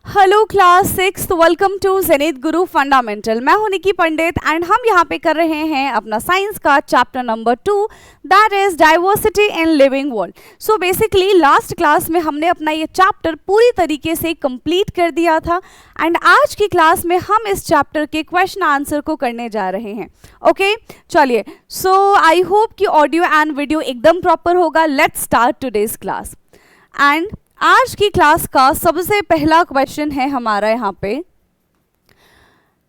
Hello class 6, welcome to Zenith Guru fundamental. मैं हूं निकी पंडित and हम यहाँ पे कर रहे हैं अपना साइंस का chapter number 2, that is diversity in living world. So basically last class में हमने अपना ये चैप्टर पूरी तरीके से कंप्लीट कर दिया था एंड आज की क्लास में हम इस चैप्टर के क्वेश्चन आंसर को करने जा रहे हैं। ओके चलिए, सो आई होप कि ऑडियो एंड वीडियो एकदम प्रॉपर होगा। Let's start today's class. And आज की क्लास का सबसे पहला क्वेश्चन है हमारा यहाँ पे,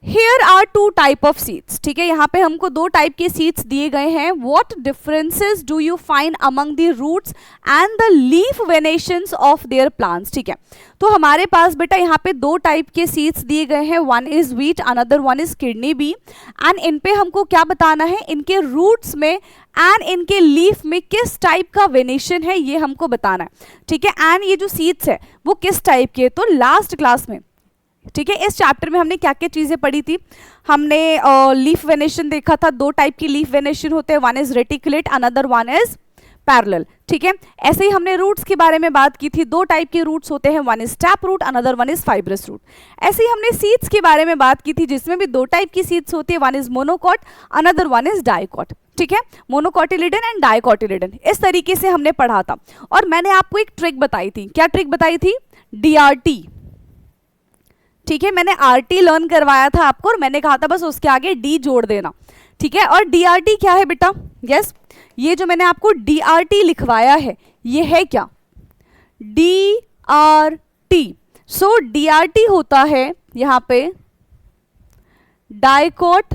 Here are two type of seeds। ठीक है, यहाँ पे हमको दो टाइप के सीड्स दिए गए हैं। What differences do you find among the roots and the leaf venations of their plants। ठीक है, तो हमारे पास बेटा यहाँ पे दो टाइप के सीड्स दिए गए हैं, one is wheat, another one is kidney bean. And इन पे हमको क्या बताना है, इनके रूट्स में एंड इनके लीफ में किस टाइप का वेनेशन है ये हमको बताना है। ठीक है, एंड ये जो सीड्स है वो किस टाइप के, तो लास्ट क्लास में ठीक है इस चैप्टर में हमने क्या क्या चीज़ें पढ़ी थी। हमने लीफ वेनेशन देखा था, दो टाइप की लीफ वेनेशन होते हैं, one is reticulate, another one is parallel. ठीक है, ऐसे ही हमने रूट्स के बारे में बात की थी, दो टाइप के रूट्स होते हैं, one is tap root, another one is fibrous root. ऐसे ही हमने सीड्स के बारे में बात की थी जिसमें भी दो टाइप की सीड्स होती है, one is monocot, another one is dicot. ठीक है, मोनोकॉटिलिडन एंड डाइकॉटिलिडन, इस तरीके से हमने पढ़ा था। और मैंने आपको एक ट्रिक बताई थी, क्या ट्रिक बताई थी, DRT। ठीक है, मैंने RT लर्न करवाया था आपको और मैंने कहा था बस उसके आगे D जोड़ देना। ठीक है, और DRT क्या है बेटा, यस ये जो मैंने आपको DRT लिखवाया है ये है क्या, DRT। सो DRT होता है यहाँ पे डाइकॉट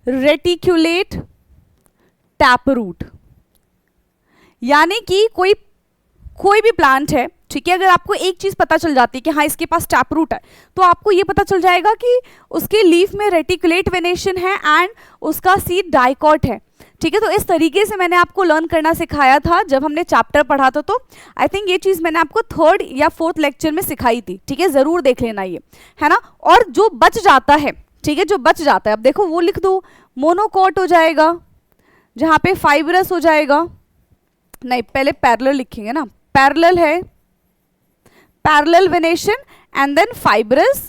रेटिकुलेट टैप रूट। यानी कि कोई भी प्लांट है, ठीक है, अगर आपको एक चीज पता चल जाती है कि हाँ इसके पास टैप रूट है, तो आपको ये पता चल जाएगा कि उसके लीफ में रेटिकुलेट वेनेशन है एंड उसका सीड डाइकॉट है। ठीक है, तो इस तरीके से मैंने आपको लर्न करना सिखाया था जब हमने चैप्टर पढ़ा था। तो आई थिंक ये चीज़ मैंने आपको 3rd या 4th लेक्चर में सिखाई थी। ठीक है, ज़रूर देख लेना ये, है ना। और जो बच जाता है, ठीक है, जो बच जाता है, अब देखो वो लिख दो, मोनोकॉट हो जाएगा, जहाँ पे फाइब्रस हो जाएगा, नहीं पहले पैरेलल लिखेंगे ना, पैरेलल है, parallel venation and then fibrous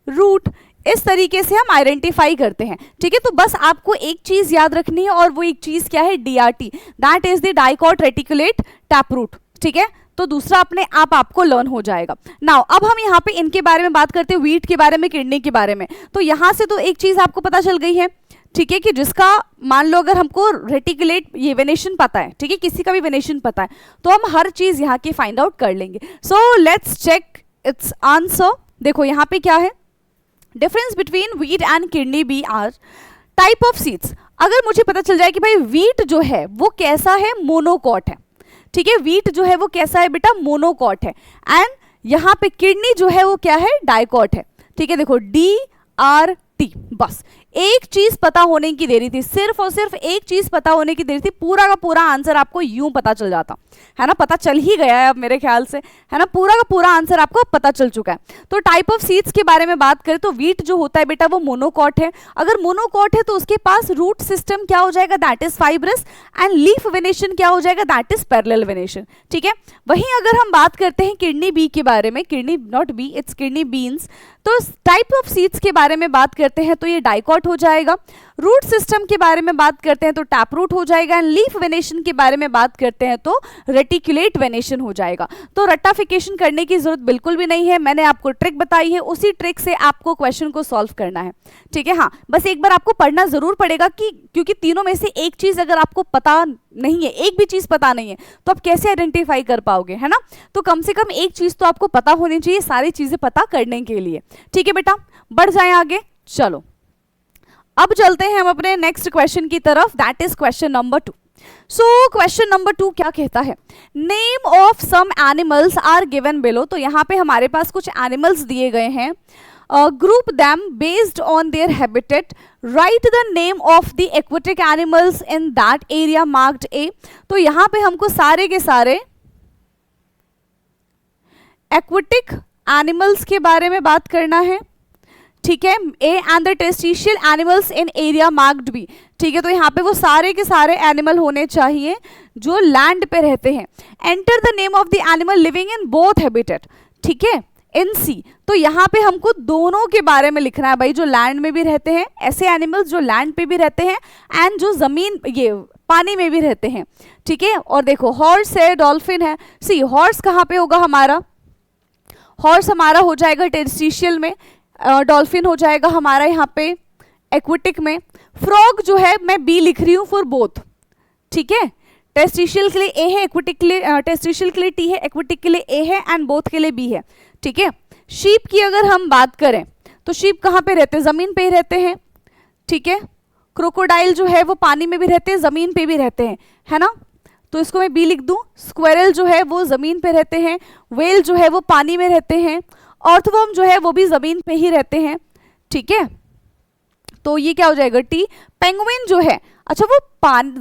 root. इस तरीके से हम आइडेंटिफाई करते हैं। ठीक है, तो बस आपको एक चीज याद रखनी है और वो एक चीज क्या है, DRT, that is the dicot reticulate tap root. ठीक है, तो दूसरा अपने आप आपको लर्न हो जाएगा। नाउ अब हम यहाँ पे इनके बारे में बात करते हैं, व्हीट के बारे में, किडनी के बारे में। तो यहाँ से तो एक चीज आपको पता चल गई है, ठीक है, कि जिसका मान लो अगर हमको रेटिकुलेट ये वेनेशन पता है, ठीक है, किसी का भी वेनेशन पता है, तो हम हर चीज यहाँ की फाइंड आउट कर लेंगे। So let's check its answer. देखो यहाँ पे क्या है, difference between wheat and kidney bean are type of seeds. अगर मुझे पता चल जाए कि भाई व्हीट जो है वो कैसा है, मोनोकॉट है। ठीक है, व्हीट जो है वो कैसा है बेटा, मोनोकॉट है। एंड यहाँ पे किडनी जो है वो क्या है, डाइकॉट है। ठीक है, देखो DRT, बस एक चीज पता होने की देरी थी, सिर्फ और सिर्फ एक चीज पता होने की देरी थी, पूरा का पूरा आंसर आपको यूं पता चल जाता, है ना। पता चल ही गया है अब मेरे ख्याल से, है ना, पूरा का पूरा आंसर आपको पता चल चुका है। तो टाइप ऑफ सीड्स के बारे में बात करें तो व्हीट जो होता है बेटा वो मोनोकॉट है। अगर मोनोकॉट है तो उसके पास रूट सिस्टम क्या हो जाएगा, that is fibrous, and leaf venation क्या हो जाएगा, दैट इज पैरेलल वेनेशन। ठीक है, वहीं अगर हम बात करते हैं किडनी बी के बारे में, kidney not be, it's kidney beans, तो टाइप ऑफ सीड्स के बारे में बात करते हैं तो ये डाइकॉट हो जाएगा। रूट सिस्टम के बारे में बात करते हैं तो टैप रूट हो जाएगा, एंड लीफ वेनेशन के बारे में बात करते हैं तो रेटिकुलेट वेनेशन हो जाएगा। तो रट्टाफिकेशन करने की जरूरत बिल्कुल भी नहीं है, मैंने आपको ट्रिक बताई है, उसी ट्रिक से आपको क्वेश्चन को सॉल्व करना है। ठीक है, हाँ बस एक बार आपको पढ़ना जरूर पड़ेगा कि क्योंकि तीनों में से एक चीज अगर आपको पता नहीं है, एक भी चीज पता नहीं है, तो आप कैसे आइडेंटिफाई कर पाओगे, है ना। तो कम से कम एक चीज तो आपको पता होनी चाहिए सारी चीजें पता करने के लिए। ठीक है बेटा, बढ़ जाएं आगे। चलो अब चलते हैं हम अपने नेक्स्ट क्वेश्चन की तरफ, that is question number 2। So question number 2 क्या कहता है, name of some animals are given below. तो यहाँ पे हमारे पास कुछ एनिमल्स दिए गए हैं, group them based on their habitat, write the name of the aquatic animals in that area marked a. तो यहाँ पे हमको सारे के सारे एक्वेटिक एनिमल्स के बारे में बात करना है। ठीक है, a and the terrestrial animals in area marked b, ठीक है, तो यहाँ पे वो सारे के सारे एनिमल होने चाहिए जो लैंड पे रहते हैं। Enter the name of the animal living in both habitat, ठीक है, इन सी, तो यहाँ पे हमको दोनों के बारे में लिखना है भाई, जो लैंड में भी रहते हैं, ऐसे एनिमल्स जो लैंड पे भी रहते हैं एंड जो जमीन ये पानी में भी रहते हैं, ठीक है। और देखो हॉर्स है, डॉल्फिन है, सी हॉर्स कहाँ पे होगा हमारा, हॉर्स हमारा हो जाएगा टेस्टिशियल में, डॉल्फिन हो जाएगा हमारा यहाँ पे एक्वेटिक में, फ्रॉग जो है मैं बी लिख रही हूँ फॉर बोथ, ठीक है, टेस्टिशियल के लिए ए है, एक्वेटिक के लिए टेस्टिशियल के लिए टी है, एक्वेटिक के लिए ए है एंड बोथ के लिए बी है, ठीक है। शीप की अगर हम बात करें तो शीप कहाँ पे रहते हैं, जमीन पे ही रहते हैं, ठीक है। क्रोकोडाइल जो है वो पानी में भी रहते हैं, जमीन पे भी रहते हैं, है ना, तो इसको मैं बी लिख दूं। स्क्वेरल जो है वो जमीन पे रहते हैं, व्हेल जो है वो पानी में रहते हैं, अर्थवर्म जो है वो भी जमीन पे ही रहते हैं, ठीक है, तो ये क्या हो जाएगा टी। पेंगुइन जो है, अच्छा वो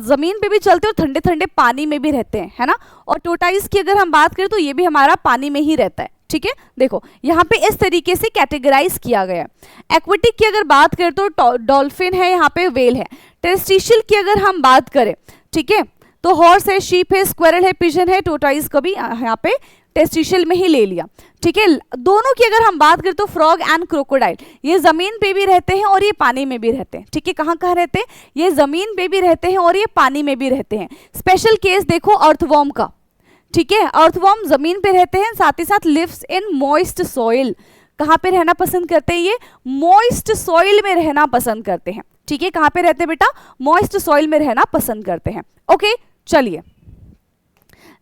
जमीन पे भी चलते हैं और ठंडे ठंडे पानी में भी रहते हैं, है ना। और टोटाइस की अगर हम बात करें तो ये भी हमारा पानी में ही रहता है, ठीक है। देखो यहाँ पे इस तरीके से कैटेगराइज किया गया है। एक्वेटिक की अगर बात करें तो डॉल्फिन है, यहाँ पे वेल है। टेस्टिशियल की अगर हम बात करें, ठीक है, तो हॉर्स है, शीप है, स्क्वेरल है, पिजन है, टोटाइस को भी यहाँ पे टेस्टिशियल में ही ले लिया, ठीक है। दोनों की अगर हम बात करें तो फ्रॉग एंड क्रोकोडाइल ये जमीन पे भी रहते हैं और ये पानी में भी रहते हैं, ठीक है। कहाँ कहाँ रहते हैं, ये जमीन पे भी रहते हैं और ये पानी में भी रहते हैं। स्पेशल केस देखो अर्थवर्म का, ठीक है, अर्थवर्म जमीन पे रहते हैं, साथ ही साथ लिव्स इन मॉइस्ट सॉइल, कहाँ पे रहना पसंद करते हैं, ये मॉइस्ट सॉइल में रहना पसंद करते हैं, ठीक है। कहाँ पे रहते हैं बेटा, मॉइस्ट सॉइल में रहना पसंद करते हैं। ओके चलिए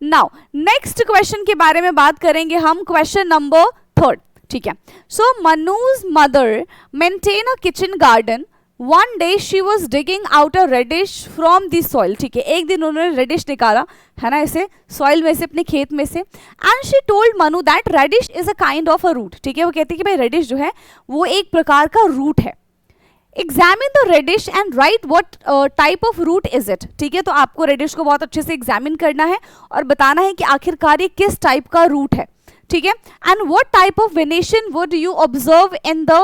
नाउ नेक्स्ट क्वेश्चन के बारे में बात करेंगे हम, क्वेश्चन नंबर 3, ठीक है। So Manuj mother maintain a kitchen garden, one day she was digging out a radish from the soil, ठीक है, एक दिन उन्होंने रेडिश निकाला, है ना, ऐसे सॉइल में से, अपने खेत में से, and she told Manu that radish is a kind of a root, ठीक है, वो कहती है कि भाई रेडिश जो है वो एक प्रकार का रूट है। Examine the radish and write what type of root is it, ठीक है, तो आपको रेडिश को बहुत अच्छे से एग्जामिन करना है और बताना है कि आखिरकार ये किस टाइप का रूट है, ठीक है। And what type of venation would you observe in the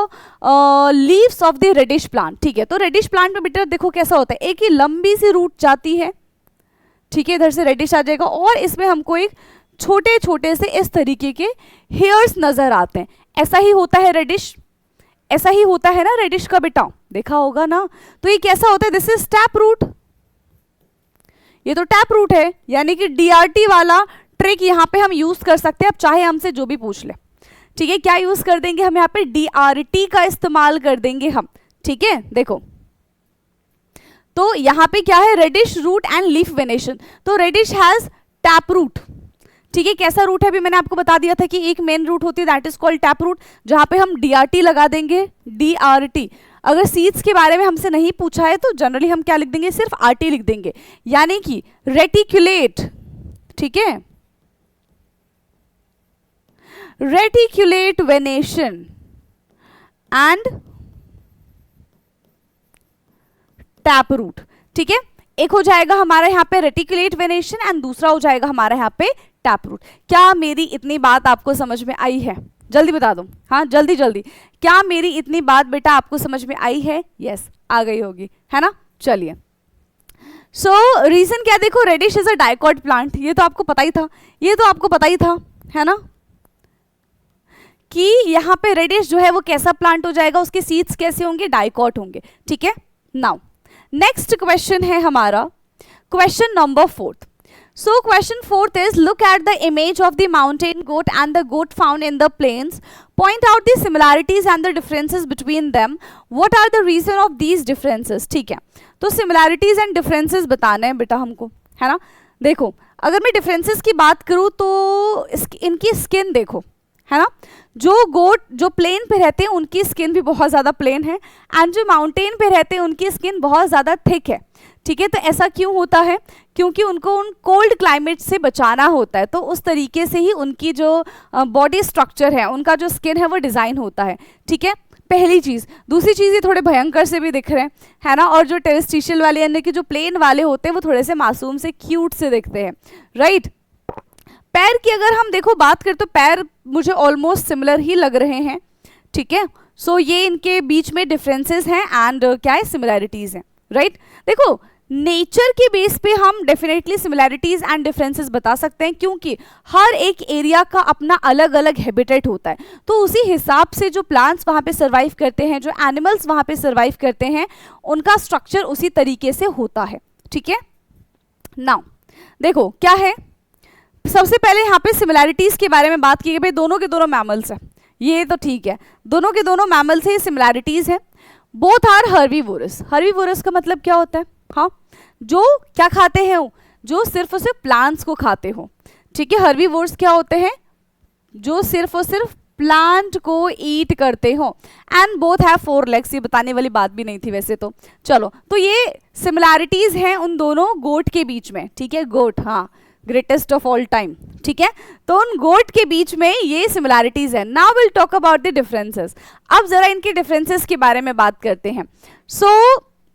leaves of the radish plant, ठीक है। तो रेडिश प्लांट में बेटा देखो कैसा होता है, एक ही लंबी सी रूट जाती है, ठीक है, इधर से रेडिश आ जाएगा और इसमें हमको एक छोटे छोटे से इस तरीके के हेयर्स नजर आते हैं, ऐसा ही होता है रेडिश, ऐसा ही होता है ना रेडिश का बेटा, देखा होगा ना। तो ये कैसा होता है, दिस इज टैप रूट, ये तो टैप रूट है, यानी कि डीआरटी वाला ट्रिक यहाँ पे हम यूज कर सकते हैं, अब चाहे हमसे जो भी पूछ ले, ठीक है। क्या यूज कर देंगे हम यहाँ पे, डीआरटी का इस्तेमाल कर देंगे हम, ठीक है। देखो तो यहाँ पे क्या है, radish root and leaf venation, तो रेडिश हैज टैप रूट, ठीक है। कैसा रूट है अभी मैंने आपको बता दिया था कि एक मेन रूट होती है that is called tap root, जहां पे हम डीआरटी लगा देंगे, डीआरटी। अगर सीड्स के बारे में हमसे नहीं पूछा है तो जनरली हम क्या लिख देंगे, सिर्फ आरटी लिख देंगे, यानी कि रेटिकुलेट, ठीक है, reticulate venation and tap root, ठीक है। एक हो जाएगा हमारा यहाँ पे रेटिकुलेट वेनेशन एंड दूसरा हो जाएगा हमारा यहाँ पे टैप रूट। क्या मेरी इतनी बात आपको समझ में आई है, जल्दी बता दो, हाँ जल्दी जल्दी, क्या मेरी इतनी बात बेटा आपको समझ में आई है, यस आ गई होगी, है ना। चलिए सो रीजन क्या, देखो radish is a dicot plant, ये तो आपको पता ही था, ये तो आपको पता ही था, है ना, कि यहाँ पे रेडिश जो है वो कैसा प्लांट हो जाएगा, उसके सीड्स कैसे होंगे, डाइकॉट होंगे, ठीक है। नाउ नेक्स्ट क्वेश्चन है हमारा question number 4। So question 4th is, look at the image of the mountain goat and the goat found in the plains. Point out the similarities and the differences between them. What are the reason of these differences? ठीक है, तो similarities and differences बताने हैं बेटा हमको, है ना। देखो अगर मैं differences की बात करूँ तो इनकी स्किन देखो, है ना, जो गोट जो प्लेन पे रहते हैं उनकी स्किन भी बहुत ज़्यादा प्लेन है एंड जो माउंटेन पे रहते हैं उनकी स्किन बहुत ज़्यादा थिक है, ठीक है। तो ऐसा क्यों होता है, क्योंकि उनको उन कोल्ड क्लाइमेट से बचाना होता है, तो उस तरीके से ही उनकी जो बॉडी स्ट्रक्चर है, उनका जो स्किन है वो डिज़ाइन होता है, ठीक है, पहली चीज़। दूसरी चीज़, ये थोड़े भयंकर से भी दिख रहे हैं, है ना, और जो टेरेस्ट्रिशियल वाले यानी कि जो प्लेन वाले होते हैं वो थोड़े से मासूम से क्यूट से दिखते हैं, राइट। पैर की अगर हम देखो बात करें तो पैर मुझे ऑलमोस्ट सिमिलर ही लग रहे हैं, ठीक है। सो ये इनके बीच में डिफरेंसेस हैं एंड क्या है, सिमिलैरिटीज हैं, राइट। देखो नेचर के बेस पे हम डेफिनेटली सिमिलैरिटीज एंड डिफरेंसेस बता सकते हैं, क्योंकि हर एक एरिया का अपना अलग अलग हैबिटेट होता है, तो उसी हिसाब से जो प्लांट्स वहाँ पे सर्वाइव करते हैं, जो एनिमल्स वहाँ पे सर्वाइव करते हैं, उनका स्ट्रक्चर उसी तरीके से होता है, ठीक है। नाउ देखो क्या है, सबसे पहले यहाँ पे सिमिलैरिटीज के बारे में बात की गई, भाई दोनों के दोनों मैमल्स हैं, ये तो ठीक है, दोनों के दोनों मैमल्स हैं, सिमिलैरिटीज है। Both are herbivorous. हर्बीवोरस का मतलब क्या होता है, हाँ, जो क्या खाते हैं, जो सिर्फ और सिर्फ प्लांट्स को खाते हो, ठीक है। हर्बीवोर्स क्या होते हैं, जो सिर्फ और सिर्फ प्लांट को ईट करते हो। एंड बोथ हैव 4 लेग्स, ये बताने वाली बात भी नहीं थी वैसे तो, चलो, तो ये सिमिलैरिटीज हैं उन दोनों गोट के बीच में, ठीक है। गोट, हाँ, ग्रेटेस्ट ऑफ ऑल टाइम, ठीक है। तो उन गोट के बीच में ये सिमिलैरिटीज है। Now will talk about the differences. अब जरा इनके डिफरेंसेस के बारे में बात करते हैं। सो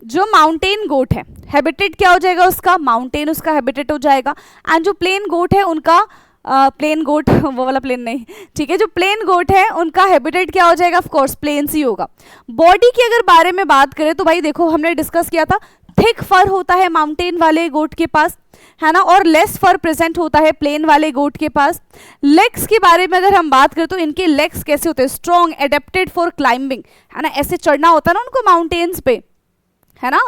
जो माउंटेन गोट है, हैबिटेट क्या हो जाएगा उसका, माउंटेन उसका हैबिटेट हो जाएगा। एंड जो प्लेन गोट है उनका, प्लेन गोट वो वाला प्लेन नहीं, ठीक है, जो प्लेन गोट है उनका हैबिटेट क्या हो जाएगा, ऑफ कोर्स प्लेन्स ही होगा। बॉडी की अगर बारे में बात करें तो भाई देखो हमने डिस्कस किया था, थिक फर होता है माउंटेन वाले गोट के पास, है ना, और लेस फर प्रेजेंट होता है प्लेन वाले गोट के पास। लेग्स के बारे में अगर हम बात करें तो इनके लेग्स कैसे होते हैं, स्ट्रॉन्ग, एडेप्टेड फॉर क्लाइंबिंग, है ना, ऐसे चढ़ना होता है ना उनको माउंटेन्स पे, है ना,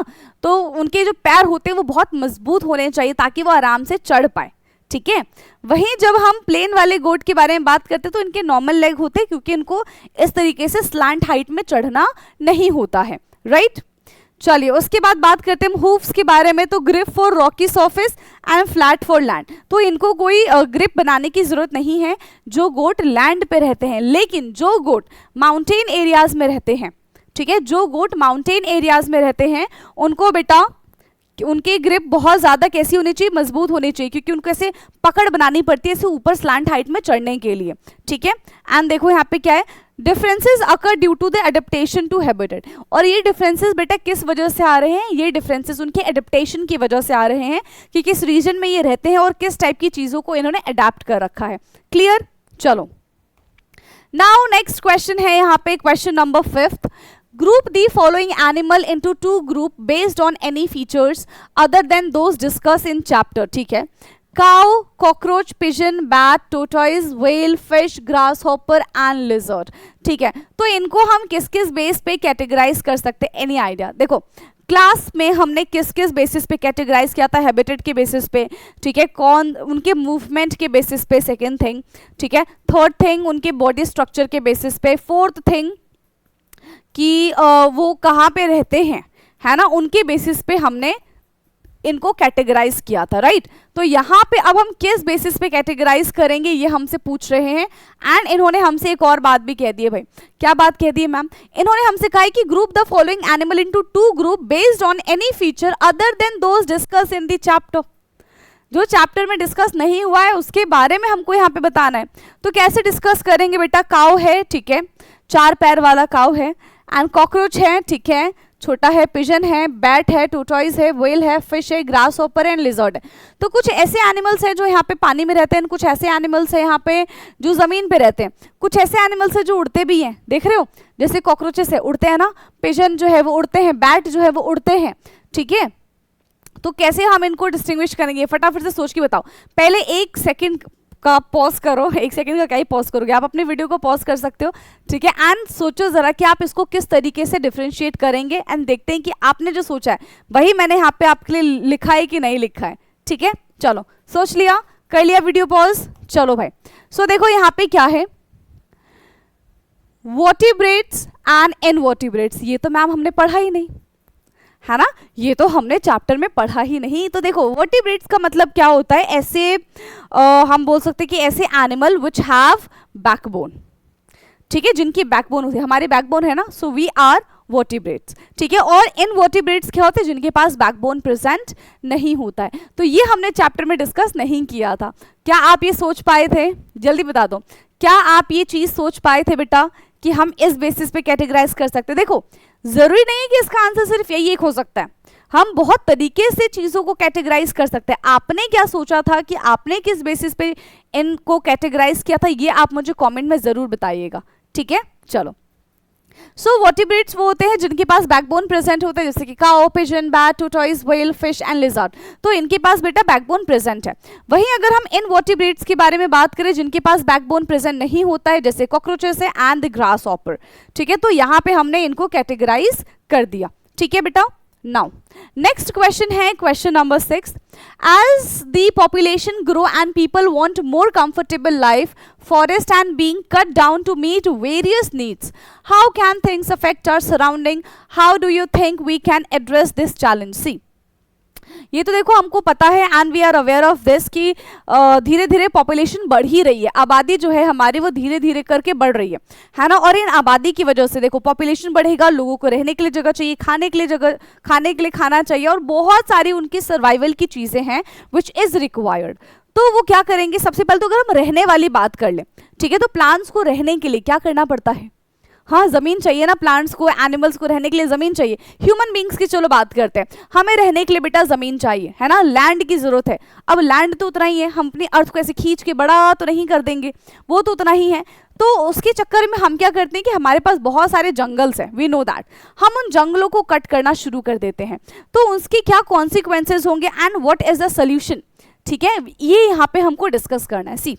तो उनके जो पैर होते हैं वो बहुत मजबूत होने चाहिए ताकि वो आराम से चढ़ पाए, ठीक है। वहीं जब हम प्लेन वाले गोट के बारे में बात करते हैं तो इनके नॉर्मल लेग होते हैं, क्योंकि इनको इस तरीके से स्लैंट हाइट में चढ़ना नहीं होता है, राइट। चलिए उसके बाद बात करते हैं हूफ्स के बारे में। तो grip for Rocky surface and flat for land, तो इनको कोई ग्रिप बनाने की जरूरत नहीं है जो गोट लैंड पे रहते हैं। लेकिन जो गोट माउंटेन एरियाज में रहते हैं, ठीक है, जो गोट माउंटेन एरियाज में रहते हैं उनको बेटा उनकी ग्रिप बहुत ज़्यादा कैसी होनी चाहिए, मजबूत होनी चाहिए, क्योंकि उनको ऐसे पकड़ बनानी पड़ती है ऐसे ऊपर स्लैंट हाइट में चढ़ने के लिए, ठीक है। एंड देखो यहाँ पे क्या है, differences occur due to the adaptation to habitat. और ये डिफरेंसेस बेटा किस वजह से आ रहे हैं, ये डिफरेंसेस उनके एडेप्टेशन की वजह से आ रहे हैं कि किस रीजन में ये रहते हैं और किस टाइप की चीज़ों को इन्होंने अडेप्ट कर रखा है। क्लियर, चलो नाउ नेक्स्ट क्वेश्चन है यहाँ पे, question number 5th। Group the following animal into 2 group based on any features other than those discussed in chapter, ठीक है। Cow, cockroach, pigeon, bat, tortoise, whale, fish, grasshopper and lizard, ठीक है। तो इनको हम किस किस बेस पे कैटेगराइज कर सकते हैं, एनी आइडिया? देखो क्लास में हमने किस किस बेसिस पे कैटेगराइज किया था, हैबिटेट के बेसिस पे, ठीक है, कौन उनके मूवमेंट के बेसिस पे, सेकेंड थिंग, ठीक है, थर्ड थिंग उनके बॉडी स्ट्रक्चर के बेसिस पे, फोर्थ थिंग कि वो कहाँ पे रहते हैं, है ना, उनके बेसिस पे हमने इनको कैटेगराइज किया था, राइट। तो यहाँ पे अब हम किस बेसिस पे कैटेगराइज करेंगे ये हमसे पूछ रहे हैं। एंड इन्होंने हमसे एक और बात भी कह दी है भाई, क्या बात कह दी है मैम? इन्होंने हमसे कहा है कि group the following animal into 2 group based on any feature other than those discuss in the chapter. जो चैप्टर में डिस्कस नहीं हुआ है उसके बारे में हमको यहाँ पे बताना है। तो कैसे डिस्कस करेंगे बेटा? काऊ है, ठीक है, 4 पैर वाला काऊ है, एंड कॉकरोच है, ठीक है, छोटा है, पिजन है, बैट है, टोटॉइज है, व्हेल है, फिश है, ग्रास हॉपर एंड लिजर्ड है। तो कुछ ऐसे एनिमल्स हैं जो यहाँ पे पानी में रहते हैं, कुछ ऐसे एनिमल्स हैं यहाँ पे जो जमीन पे रहते हैं, कुछ ऐसे एनिमल्स हैं जो उड़ते भी हैं, देख रहे हो, जैसे कॉकरोचेस है उड़ते हैं ना, पिजन जो है वो उड़ते हैं, बैट जो है वो उड़ते हैं, ठीक है। तो कैसे हम इनको डिस्टिंग्विश करेंगे, फटाफट से सोच के बताओ। पहले 1 सेकेंड का पॉज करो, 1 सेकंड का क्या ही पॉज करोगे, आप अपनी वीडियो को पॉज कर सकते हो, ठीक है। एंड सोचो जरा कि आप इसको किस तरीके से डिफरेंशिएट करेंगे, एंड देखते हैं कि आपने जो सोचा है वही मैंने यहाँ पे आपके लिए लिखा है कि नहीं लिखा है, ठीक है। चलो सोच लिया, कर लिया वीडियो पॉज, चलो भाई। सो देखो यहाँ पे क्या है, वर्टिब्रेट्स एंड इनवर्टिब्रेट्स, ये तो मैम हमने पढ़ा ही नहीं, है ना, ये तो हमने चैप्टर में पढ़ा ही नहीं। तो देखो वर्टिब्रेट्स का मतलब क्या होता है, ऐसे हम बोल सकते हैं कि ऐसे एनिमल विच हैव बैकबोन, ठीक है, जिनकी बैकबोन होती है, हमारी बैकबोन है ना, सो वी आर वर्टिब्रेट्स, ठीक है। और इनवर्टिब्रेट्स क्या होते हैं, जिनके पास बैकबोन प्रेजेंट नहीं होता है। तो ये हमने चैप्टर में डिस्कस नहीं किया था। क्या आप ये सोच पाए थे, जल्दी बता दो, क्या आप ये चीज सोच पाए थे बेटा कि हम इस बेसिस पे कैटेगराइज कर सकते हैं? देखो जरूरी नहीं है कि इसका आंसर सिर्फ यही एक हो सकता है, हम बहुत तरीके से चीजों को कैटेगराइज कर सकते हैं। आपने क्या सोचा था कि आपने किस बेसिस पे इनको कैटेगराइज किया था, ये आप मुझे कमेंट में जरूर बताइएगा, ठीक है। चलो सो वर्टिब्रेट्स वो होते हैं जिनके पास बैकबोन प्रेजेंट होता है, जैसे कि cow, pigeon, bat, tortoise, whale, fish and lizard, तो इनके पास बेटा बैकबोन प्रेजेंट है। वहीं अगर हम इन वर्टिब्रेट्स के बारे में बात करें जिनके पास बैकबोन प्रेजेंट नहीं होता है, जैसे कॉकरोचेस है एंड द ग्रास हॉपर, ठीक है, तो यहाँ पे हमने इनको कैटेगराइज कर दिया, ठीक है बेटा। नाउ नेक्स्ट क्वेश्चन है question number 6, as the population grow and people want more comfortable life, forest and being cut down to meet various needs, how can things affect our surrounding, how do you think we can address this challenge? See, ये तो देखो हमको पता है and we are aware of this कि धीरे धीरे population बढ़ ही रही है, आबादी जो है हमारी वो धीरे धीरे करके बढ़ रही है ना, और इन आबादी की वजह से देखो पॉपुलेशन बढ़ेगा, लोगों को रहने के लिए जगह चाहिए, खाने के लिए जगह, खाने के लिए खाना चाहिए, और बहुत सारी उनकी सर्वाइवल की चीज़ें हैं विच इज़ रिक्वायर्ड। तो वो क्या करेंगे, सबसे पहले तो अगर हम रहने वाली बात कर लें, ठीक है, तो प्लांट्स को रहने के लिए क्या करना पड़ता है, हाँ ज़मीन चाहिए ना, प्लांट्स को, एनिमल्स को रहने के लिए ज़मीन चाहिए। ह्यूमन बींग्स की चलो बात करते हैं, हमें रहने के लिए बेटा ज़मीन चाहिए, है ना, लैंड की ज़रूरत है। अब लैंड तो उतना ही है, हम अपनी अर्थ को ऐसे खींच के बड़ा तो नहीं कर देंगे, वो तो उतना ही है। तो उसके चक्कर में हम क्या करते हैं कि हमारे पास बहुत सारे जंगल्स हैं, वी नो दैट, हम उन जंगलों को कट करना शुरू कर देते हैं, तो उसके क्या कॉन्सिक्वेंसेज होंगे and what is the solution, ठीक है, ये यहाँ पे हमको डिस्कस करना है। सी,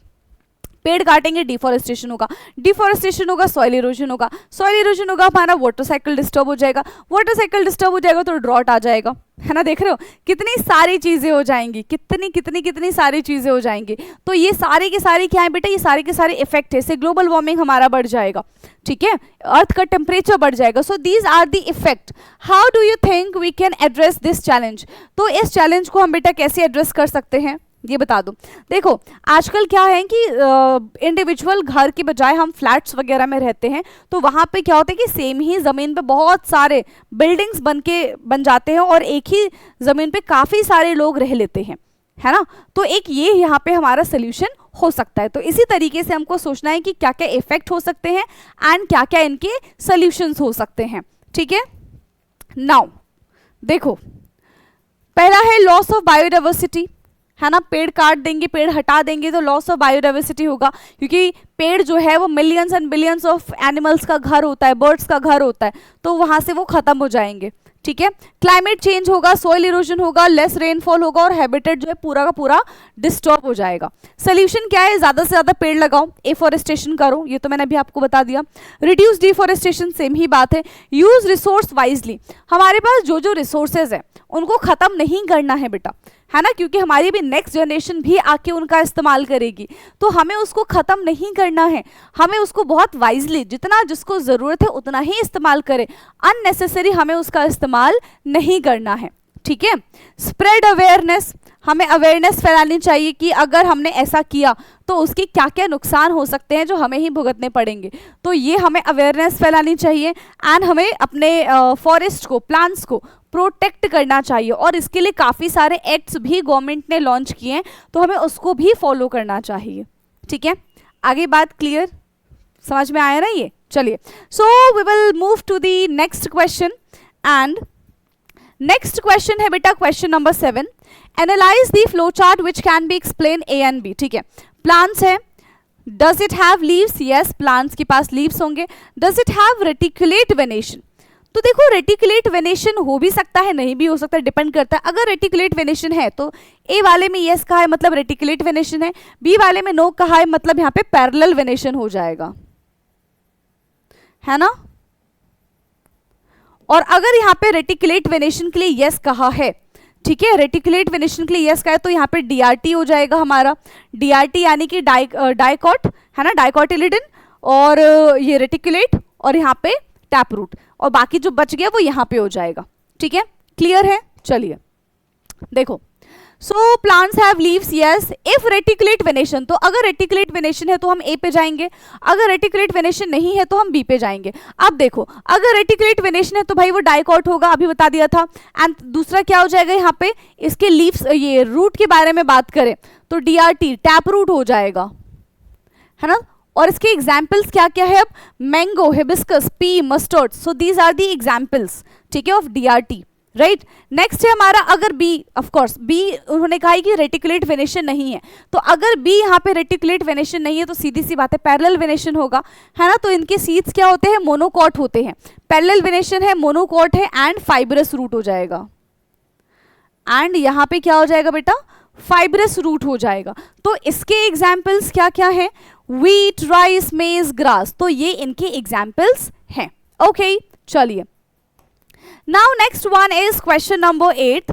पेड़ काटेंगे डिफॉरेस्टेशन होगा, डिफॉरेस्टेशन होगा सॉइल इरोजन होगा, सॉइल इरोजन होगा हमारा वाटर साइकिल डिस्टर्ब हो जाएगा, वाटर साइकिल डिस्टर्ब हो जाएगा तो ड्रॉट आ जाएगा, है ना, देख रहे हो कितनी सारी चीज़ें हो जाएंगी, कितनी कितनी कितनी सारी चीज़ें हो जाएंगी। तो ये सारे के सारे क्या है बेटा, ये सारे के सारे इफेक्ट है, इससे ग्लोबल वार्मिंग हमारा बढ़ जाएगा, ठीक है, अर्थ का टेम्परेचर बढ़ जाएगा। So these are the effect, how do you think we can address this challenge, तो इस चैलेंज को हम बेटा कैसे एड्रेस कर सकते हैं ये बता दो। देखो आजकल क्या है कि इंडिविजुअल घर के बजाय हम फ्लैट्स वगैरह में रहते हैं, तो वहाँ पे क्या होता है कि सेम ही ज़मीन पे बहुत सारे बिल्डिंग्स बन जाते हैं और एक ही ज़मीन पे काफ़ी सारे लोग रह लेते हैं, है ना, तो एक ये यहाँ पे हमारा सोल्यूशन हो सकता है। तो इसी तरीके से हमको सोचना है कि क्या क्या इफेक्ट हो सकते हैं एंड क्या क्या इनके सोल्यूशंस हो सकते हैं, ठीक है। नाउ देखो, पहला है लॉस ऑफ बायोडाइवर्सिटी, है ना, पेड़ काट देंगे, पेड़ हटा देंगे तो लॉस ऑफ बायोडाइवर्सिटी होगा, क्योंकि पेड़ जो है वो millions and billions of animals का घर होता है, बर्ड्स का घर होता है, तो वहाँ से वो खत्म हो जाएंगे, ठीक है। क्लाइमेट चेंज होगा, सॉइल इरोजन होगा, लेस रेनफॉल होगा और हैबिटेट जो है पूरा का पूरा डिस्टर्ब हो जाएगा। सोल्यूशन क्या है, ज़्यादा से ज़्यादा पेड़ लगाओ, एफॉरेस्टेशन करो, ये तो मैंने अभी आपको बता दिया। रिड्यूस डिफॉरेस्टेशन, सेम ही बात है। यूज रिसोर्स वाइजली, हमारे पास जो जो रिसोर्सेज है उनको ख़त्म नहीं करना है बेटा, है ना, क्योंकि हमारी भी नेक्स्ट जनरेशन भी आके उनका इस्तेमाल करेगी, तो हमें उसको ख़त्म नहीं करना है, हमें उसको बहुत वाइजली, जितना जिसको ज़रूरत है उतना ही इस्तेमाल करें, अननेसेसरी हमें उसका इस्तेमाल नहीं करना है, ठीक है। स्प्रेड अवेयरनेस, हमें अवेयरनेस फैलानी चाहिए कि अगर हमने ऐसा किया तो उसके क्या क्या नुकसान हो सकते हैं जो हमें ही भुगतने पड़ेंगे, तो ये हमें अवेयरनेस फैलानी चाहिए एंड हमें अपने फॉरेस्ट को, प्लांट्स को प्रोटेक्ट करना चाहिए, और इसके लिए काफ़ी सारे एक्ट्स भी गवर्नमेंट ने लॉन्च किए हैं, तो हमें उसको भी फॉलो करना चाहिए, ठीक है। आगे बात क्लियर, समझ में आया ना ये, चलिए। So we will move to the next question, and next question है बेटा question number 7, analyse the flow chart which can be explain A and B, ठीक है। प्लांट्स है, does it have leaves, yes plants के पास leaves होंगे। Does it have reticulate venation, तो देखो रेटिकुलेट वेनेशन हो भी सकता है, नहीं भी हो सकता, डिपेंड करता है। अगर रेटिकुलेट वेनेशन है तो ए वाले में यस कहा है मतलब रेटिकुलेट वेनेशन है, बी वाले में नो कहा है मतलब यहाँ पे पैरेलल वेनेशन हो जाएगा, है ना। और अगर यहाँ पे रेटिकुलेट वेनेशन के लिए यस कहा है, ठीक है, रेटिकुलेट वेनेशन के लिए यस कहा है, तो यहाँ पे डीआरटी हो जाएगा हमारा, डीआरटी यानी कि डाइकॉट, है ना, डाइकॉटिलिडन, और ये रेटिकुलेट, और यहाँ पे टैप रूट, और बाकी जो बच गया वो यहाँ पे हो जाएगा, ठीक है, क्लियर है। चलिए देखो, so plants have leaves, yes, if reticulate venation, तो अगर रेटिकुलेट वेनेशन है तो हम ए पे जाएंगे, अगर रेटिकुलेट वेनेशन नहीं है तो हम बी पे जाएंगे। अब देखो, अगर रेटिकुलेट वेनेशन है तो भाई वो डाइकॉट होगा, अभी बता दिया था, एंड दूसरा क्या हो जाएगा यहाँ पे, इसके लीव्स, ये रूट के बारे में बात करें तो डीआरटी टैप रूट हो जाएगा, है ना। और इसके एग्जाम्पल्स क्या क्या है, अब mango, hibiscus, pea, mustard, so these are the examples, ठीक है, ऑफ डीआरटी, राइट। नेक्स्ट है हमारा अगर बी, ऑफ कोर्स बी उन्होंने कहा है कि रेटिकुलेट वेनेशन नहीं है, तो अगर बी यहाँ पे रेटिकुलेट वेनेशन नहीं है तो सीधी सी बात है पैरेलल वेनेशन होगा, है ना। तो इनके सीड्स क्या होते हैं, मोनोकॉट होते हैं। पैरेलल वेनेशन है, मोनोकॉट है एंड फाइब्रस रूट हो जाएगा। एंड यहाँ पे क्या हो जाएगा बेटा, फाइब्रस रूट हो जाएगा। तो इसके एग्जाम्पल्स क्या क्या है, व्हीट, राइस, मेज, ग्रास, तो ये इनके एग्जाम्पल्स हैं। ओके चलिए, now next one is question number 8।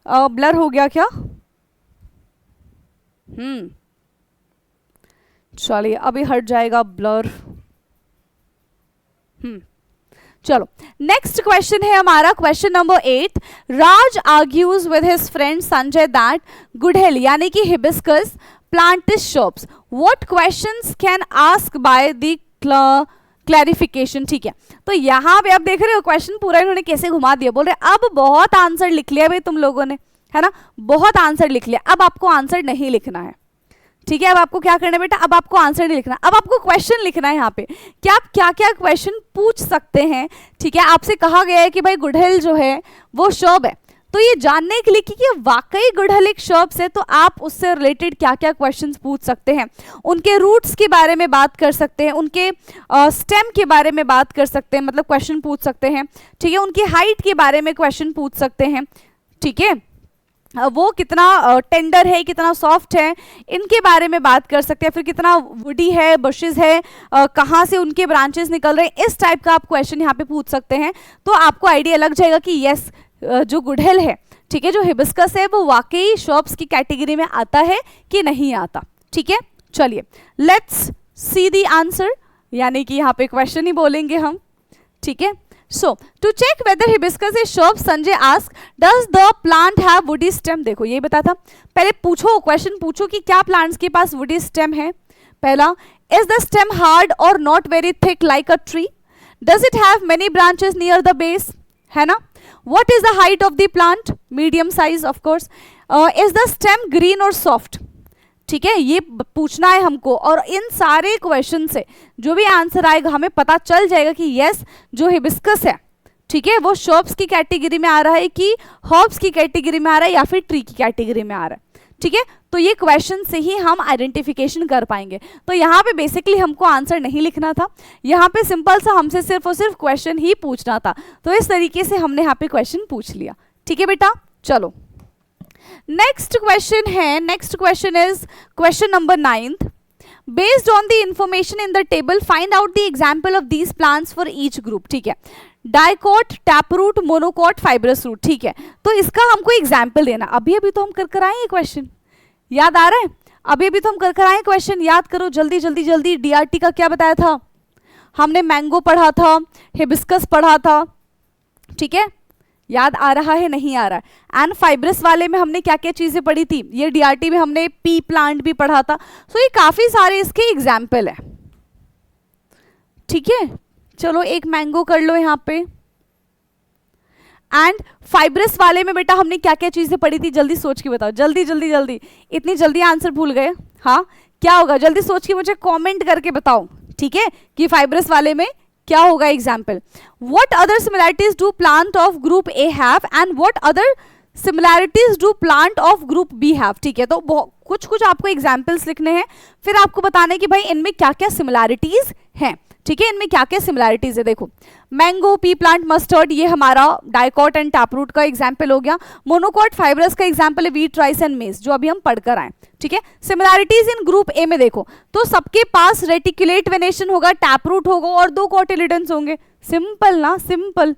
Blur हो गया क्या, चलिए अभी हट जाएगा ब्लर। चलो नेक्स्ट क्वेश्चन है हमारा question number 8। Raj argues with his friend Sanjay that गुड़हल यानी कि hibiscus plant is shops, what questions can ask by the clarification. ठीक है, तो यहाँ पे आप देख रहे हो क्वेश्चन पूरा इन्होंने कैसे घुमा दिया, बोल रहे अब बहुत आंसर लिख लिया भाई तुम लोगों ने, है ना, बहुत आंसर लिख लिया, अब आपको आंसर नहीं लिखना है। ठीक है, अब आपको क्या करना है बेटा, अब आपको आंसर नहीं लिखना, अब आपको क्वेश्चन लिखना है यहाँ पे कि आप क्या क्या क्वेश्चन पूछ सकते हैं। ठीक है, आपसे कहा गया है कि भाई गुड़हल जो है वो शॉप है, तो ये जानने के लिए कि वाकई गुड़हल एक शॉप्स है तो आप उससे रिलेटेड क्या क्या क्वेश्चंस पूछ सकते हैं, उनके रूट्स के बारे में बात कर सकते हैं, उनके स्टेम के बारे में बात कर सकते हैं, मतलब क्वेश्चन पूछ सकते हैं। ठीक है, उनकी हाइट के बारे में क्वेश्चन पूछ सकते हैं। ठीक है, वो कितना टेंडर है, कितना सॉफ्ट है, इनके बारे में बात कर सकते हैं, फिर कितना वुडी है, बशेस है, कहाँ से उनके ब्रांचेस निकल रहे हैं, इस टाइप का आप क्वेश्चन यहाँ पे पूछ सकते हैं। तो आपको आइडिया लग जाएगा कि यस जो गुड़हल है, ठीक है, जो हिबिस्कस है वो वाकई शॉप्स की कैटेगरी में आता है कि नहीं आता। ठीक है, चलिए लेट्स सी दी आंसर, यानी कि यहाँ पे क्वेश्चन ही बोलेंगे हम। ठीक है, so to check whether hibiscus is shrub, Sanjay ask does the plant have woody stem। देखो ये बता था, पहले पूछो क्वेश्चन पूछो कि क्या प्लांट्स के पास woody stem है। पहला, is the stem hard or not very thick like a tree, does it have many branches near the base, है ना। what is the height of the plant, medium size of course, is the stem green or soft। ठीक है, ये पूछना है हमको, और इन सारे क्वेश्चन से जो भी आंसर आएगा हमें पता चल जाएगा कि यस जो हिबिस्कस है, ठीक है, वो शॉप्स की कैटेगरी में आ रहा है कि हर्ब्स की कैटेगरी में आ रहा है या फिर ट्री की कैटेगरी में आ रहा है। ठीक है, तो ये क्वेश्चन से ही हम आइडेंटिफिकेशन कर पाएंगे। तो यहाँ पे बेसिकली हमको आंसर नहीं लिखना था, यहाँ पे सिंपल सा हमसे सिर्फ और सिर्फ क्वेश्चन ही पूछना था, तो इस तरीके से हमने यहाँ पे क्वेश्चन पूछ लिया। ठीक है बेटा, चलो नेक्स्ट क्वेश्चन है, next question is question number 9। Based on the information in the table find out the example of these plants for each group. ठीक है, dicot, taproot, monocot, fibrous root. ठीक है, तो इसका हमको एग्जाम्पल देना। अभी अभी तो हम कर आए ये क्वेश्चन, याद आ रहा है, अभी अभी तो हम कर आए क्वेश्चन, याद करो जल्दी जल्दी जल्दी। डीआरटी का क्या बताया था हमने, मैंगो पढ़ा था, हिबिस्कस पढ़ा था। ठीक है, याद आ रहा है, नहीं आ रहा है। एंड फाइब्रस वाले में हमने क्या क्या चीजें पढ़ी थी, ये डीआरटी में हमने पी प्लांट भी पढ़ा था। सो ये काफी सारे इसके एग्जाम्पल है। ठीक है, चलो एक मैंगो कर लो यहाँ पे। एंड फाइब्रस वाले में बेटा हमने क्या क्या चीजें पढ़ी थी, जल्दी सोच के बताओ, जल्दी जल्दी जल्दी, इतनी जल्दी आंसर भूल गए। हाँ, क्या होगा, जल्दी सोच के मुझे कमेंट करके बताओ। ठीक है, कि फाइब्रस वाले में क्या होगा example. What other similarities do plant of group A have and what other similarities do plant of group B have. ठीक है, तो कुछ कुछ आपको एग्जाम्पल्स लिखने हैं, फिर आपको बताना है कि भाई इनमें क्या क्या सिमिलैरिटीज हैं। ठीक है, इनमें क्या क्या सिमिलैरिटीज है। देखो मैंगो, पी प्लांट, मस्टर्ड, ये हमारा डाइकोट एंड टैपरूट का एग्जाम्पल हो गया। मोनोकोट फाइब्रस का एग्जाम्पल है व्हीट, राइस एंड मेज, जो अभी हम पढ़कर आए। ठीक है, सिमिलैरिटीज इन ग्रुप ए में देखो तो सबके पास रेटिकुलेट वेनेशन होगा, टैपरूट होगा और 2 कोटिलिडन्स होंगे। सिंपल ना, सिंपल।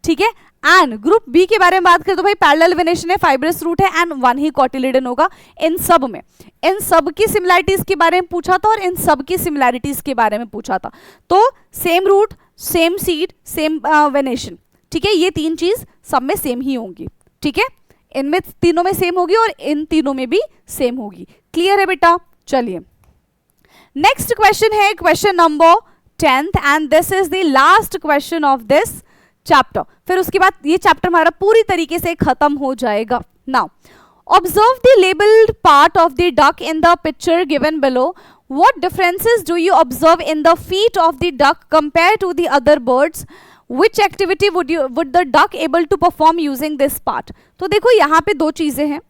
ठीक है, एंड ग्रुप बी के बारे में बात करें तो भाई पैरेलल वेनेशन है, फाइब्रस रूट है एंड 1 ही कोटिलिडन होगा। इन सब में, इन सब की सिमिलैरिटीज के बारे में पूछा था और इन सब की सिमिलैरिटीज के बारे में पूछा था। तो same root, same seed, same venation. ठीक है, ये 3 चीज सब में सेम ही होंगी। ठीक है, इनमें तीनों में सेम होगी और इन तीनों में भी सेम होगी। क्लियर है बेटा, चलिए नेक्स्ट क्वेश्चन है question number 10 and this is the last question of this chapter. फिर उसके बाद ये चैप्टर हमारा पूरी तरीके से खत्म हो जाएगा। Now observe the labelled part of the duck in the picture given below. What differences do you observe in the feet of the duck compare to the other birds. Which activity would the duck able to perform using this part. तो देखो यहाँ पे दो चीजें हैं,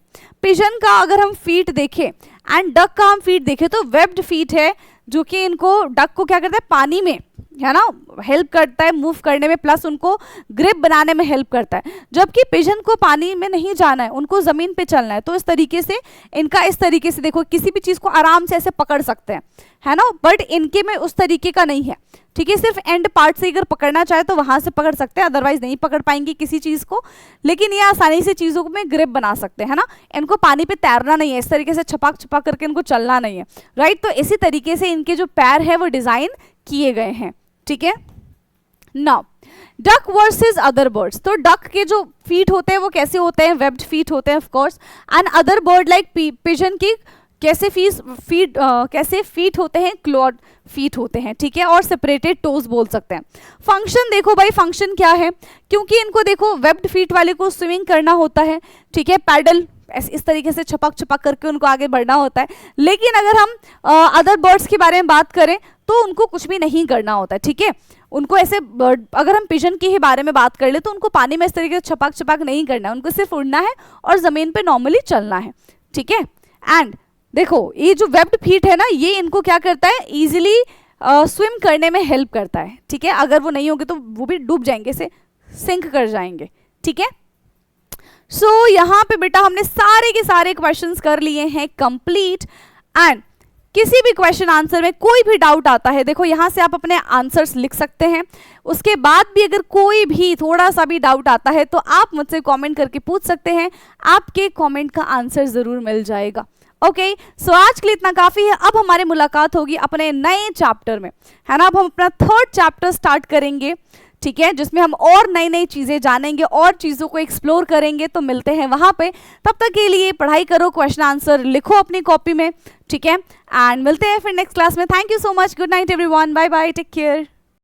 pigeon का अगर हम फीट देखें एंड डक का हम फीट देखें तो वेब्ड फीट है जो कि इनको, डक को क्या करता है, पानी में, है ना, हेल्प करता है मूव करने में, प्लस उनको ग्रिप बनाने में हेल्प करता है, जबकि पिजन को पानी में नहीं जाना है, उनको ज़मीन पे चलना है। तो इस तरीके से इनका, इस तरीके से देखो किसी भी चीज़ को आराम से ऐसे पकड़ सकते हैं, है ना, बट इनके में उस तरीके का नहीं है, ठीक है। सिर्फ एंड पार्ट से अगर पकड़ना चाहे तो वहाँ से पकड़ सकते हैं, अदरवाइज नहीं पकड़ पाएंगे किसी चीज़ को, लेकिन ये आसानी से चीज़ों में ग्रिप बना सकते हैं, है ना। इनको पानी पे तैरना नहीं है, इस तरीके से छपाक छपाक करके इनको चलना नहीं है, राइट। तो इसी तरीके से इनके जो पैर है वो डिज़ाइन किए गए हैं, ठीक है। Now duck versus other birds, तो डक के जो फीट होते हैं वो कैसे होते हैं, वेब्ड फीट होते हैं of course, and other bird like pigeon की कैसे फीट होते हैं, क्लॉड फीट होते हैं, ठीक है, और सेपरेटेड टोज बोल सकते हैं। फंक्शन देखो भाई, फंक्शन क्या है, क्योंकि इनको देखो वेब्ड फीट वाले को स्विमिंग करना होता है, ठीक है, पैडल इस तरीके से छपक छपक करके उनको आगे बढ़ना होता है, लेकिन अगर हम अदर बर्ड्स के बारे में बात करें तो उनको कुछ भी नहीं करना होता है, ठीक है। उनको ऐसे अगर हम पिजन के ही बारे में बात कर ले तो उनको पानी में इस तरीके से छपाक छपाक नहीं करना है, उनको सिर्फ उड़ना है और ज़मीन पे नॉर्मली चलना है, ठीक है। एंड देखो ये जो वेब्ड फीट है ना, ये इनको क्या करता है, ईजिली स्विम करने में हेल्प करता है, ठीक है। अगर वो नहीं होंगे तो वो भी डूब जाएंगे, से सिंक कर जाएंगे, ठीक है। सो यहाँ पे बेटा हमने सारे के सारे क्वेश्चंस कर लिए हैं कंप्लीट, एंड किसी भी क्वेश्चन आंसर में कोई भी डाउट आता है, देखो यहाँ से आप अपने आंसर्स लिख सकते हैं, उसके बाद भी अगर कोई भी थोड़ा सा भी डाउट आता है तो आप मुझसे कमेंट करके पूछ सकते हैं, आपके कमेंट का आंसर ज़रूर मिल जाएगा। ओके, सो आज के लिए इतना काफ़ी है। अब हमारी मुलाकात होगी अपने नए चैप्टर में, है ना। अब हम अपना 3rd चैप्टर स्टार्ट करेंगे, ठीक है, जिसमें हम और नई नई चीज़ें जानेंगे और चीज़ों को एक्सप्लोर करेंगे। तो मिलते हैं वहाँ पे, तब तक के लिए पढ़ाई करो, क्वेश्चन आंसर लिखो अपनी कॉपी में, ठीक है, एंड मिलते हैं फिर नेक्स्ट क्लास में। Thank you so much, good night everyone, bye bye, take care.